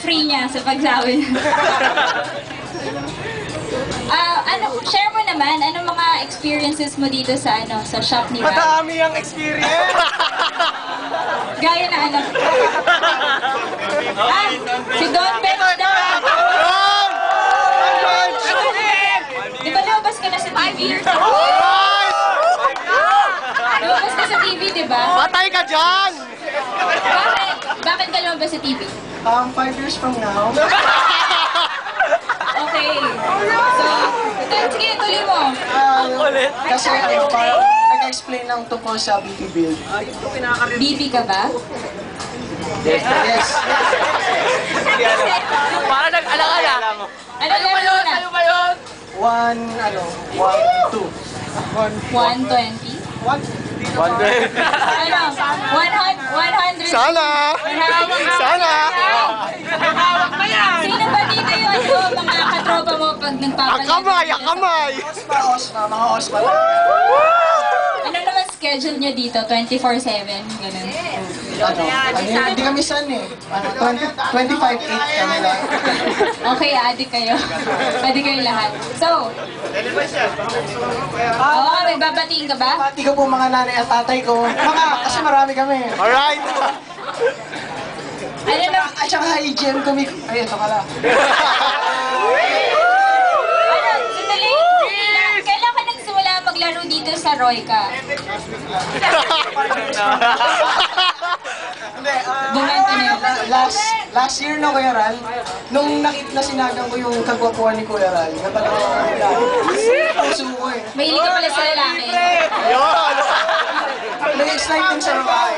free niya sa pagsabi niya. Share mo naman, ano mga experiences mo dito sa sa shop ni Val? Madami ang experience! Gaya na ano? Si Don Bench daw! Di ba lumabas ka na sa TV? Lumabas ka sa TV, di ba? Patay ka dyan! Bakit? Bakit ka lumabas sa TV? 5 years from now. Okay. So, sige, tuloy mo. Kasi parang nag-explain lang to po sa BP Build. BB ka ba? Yes. Para nag-alala. Ano ba yun? Ano ba yun? 120? Ano? 100? Sana! Sana! Sino ba dito yung mga katropa mo pag nagpapalit? Akamay! Mga ospa. Ano naman schedule nyo dito? 24/7? Ganun. Hindi kami san eh. 25/8 kami lang. Okay, adik kayo. Adik kayo lahat. So, nagbabatiin ka ba? Pati ko po mga nanay at tatay ko. Kasi marami kami. Alright! Ano na? At saka hygiene kami. Ay, ito ka lang. Sandali. Kailan ka nagsimula maglaro dito sa Royka? Bumento na yun. Last year na Kuya Ral, nung nasinagan ko yung kagwapuan ni Kuya Ral, napalawa ko ng lalaki. Puso ko eh. Mahilig ka pala sa lalaki. Yun! Nag-excite din sa babae.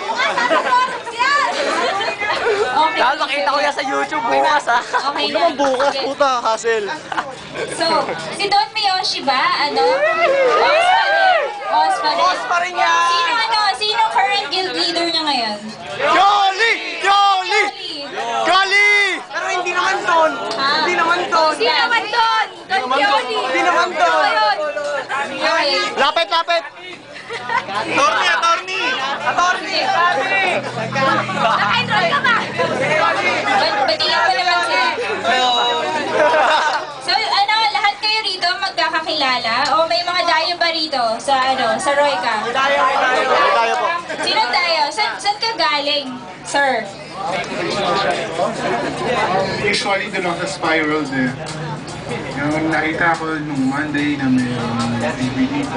Okay. Dahil makita ko yan sa YouTube bukas ha. Okay na. Bukas, Sige. puta, hassle. So, si Don Miyoshi ba? Os pa rin yan! Sino current guild leader niya ngayon? Jolly! Pero hindi naman Don! Hindi naman Don! Sino naman Don? Don Yoli! Hindi naman Don! Okay. Lapit! Attorney! Naka-enroll ka ba? Batiin mo naman siya. So, lahat kayo rito magkakakilala? O may mga dayo ba rito sa Royka? Tayo po. Sinong dayo? Saan ka galing, sir? Usually doon ako sa Spirals eh. Yung nakita ko nung Monday na may TV dito,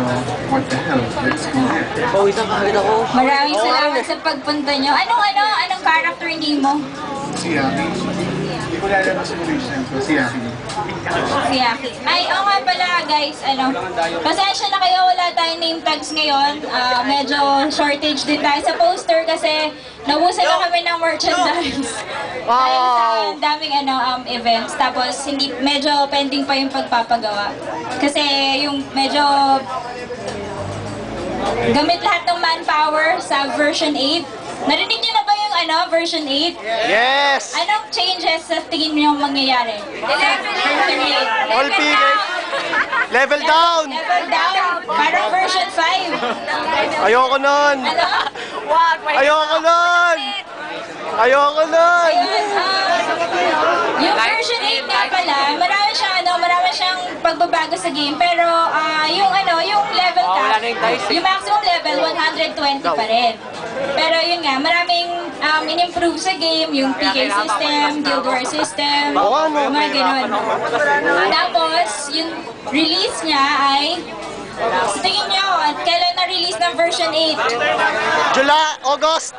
what the hell, let's go there. Pawisan kahit ako. Maraming salamat sa pagpunta nyo. Anong character name mo? Si Aki. Hindi ko lalabas yung relation ko, si Aki. Si Aki. Ay, oo nga pala guys, pasensya na kayo, wala tayong name tags ngayon. Medyo shortage din tayo sa poster kasi naubusan na kami ng merchandise. Dahil sa daming events, tapos medyo pending pa yung pagpapagawa. Kasi yung medyo gamit lahat ng manpower sa version 8. Narinig niyo na ba yung version 8? Yes! Anong changes sa tingin niyo mangyayari? All piggy! Level down! Level down! Parang version 5. Ayoko nun! Ayoko nun! Yung version 8 nga pala, marami siyang pagbabago sa game, pero yung level cap, yung maximum level 120 pa rin. Pero yun nga, maraming in-improve sa game, yung PK system, guild war system, mga ganun. Tapos, yung release niya ay, sa tingin niyo, kailan na-release ng version 8? August!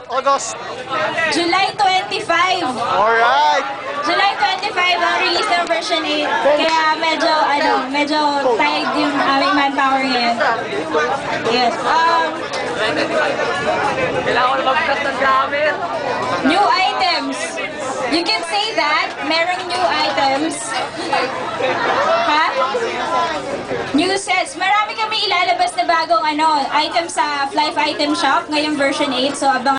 July 25! Alright! July 25 ang release ng version 8. Kaya medyo tight yung aming manpower ngayon. Yes. Kailangan ko na mag-cast ng gamit. New items. You can say that. Merong new items. Ha? New sets. Marami kami ilalabas na bagong items sa Flife Item Shop ngayong version 8. So, abangan